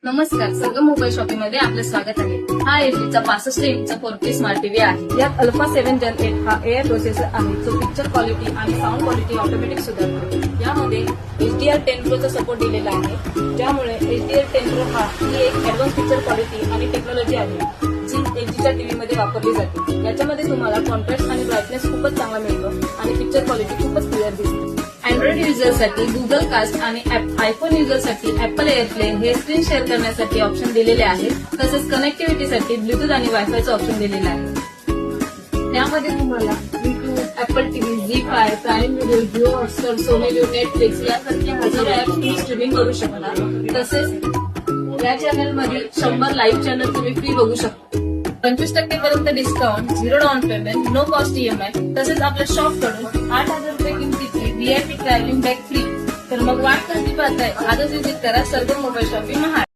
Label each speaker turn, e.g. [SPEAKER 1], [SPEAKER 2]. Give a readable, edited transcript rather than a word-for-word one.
[SPEAKER 1] नमस्कार, सरगम mobile shopping मध्ये आपलं स्वागत आहे. हा एलजीचा 65 इंचचा 4K स्मार्ट टीव्ही आहे. यात अल्फा 7 Gen 8 हा एआय प्रोसेसर आहे, जो पिक्चर क्वालिटी आणि साऊंड क्वालिटी ऑटोमॅटिक सुधारतो. यामध्ये HDR10 Pro चा सपोर्ट दिलेला आहे, ज्यामुळे HDR10 Pro ही एक ऍडव्हान्स पिक्चर क्वालिटी आणि टेक्नॉलॉजी आहे, जी एलजीच्या टीव्ही मध्ये वापरली जाते. याच्यामध्ये तुम्हाला कॉन्ट्रास्ट आणि ब्राईटनेस खूपच चांगला मिळतो आणि पिक्चर क्वालिटी खूपच क्लिअर दिसते. अँड्रॉइड युजरसाठी गुगल कास्ट आणि आयफोन युजरसाठी ऍपल एअरप्ले हे स्क्रीन शेअर करण्यासाठी ऑप्शन दिलेले आहेत. तसेच कनेक्टिव्हिटीसाठी ब्लूटूथ आणि वायफायचं ऑप्शन दिलेलं आहे. त्यामध्ये तुम्हाला YouTube, Apple TV, Zee five, Prime video, Jio Hotstar, Sony LIV, Netflix यासारखे हजारो ऍप तुम्ही स्ट्रीमिंग करू शकता. तसेच या चॅनलमध्ये 100 लाईव्ह चॅनल तुम्ही फ्री बघू शकता. 25% पर्यंत discount, 0 down payment, no cost EMI. तसेच आपल्या शॉप कडून 8,000 रुपये किमतीची VIP ट्रॅव्हलिंग बॅग फ्री. तर मग वाट कधी पाहताय, आजच विजिट करा सरगम मोबाईल शॉपिंग महाड.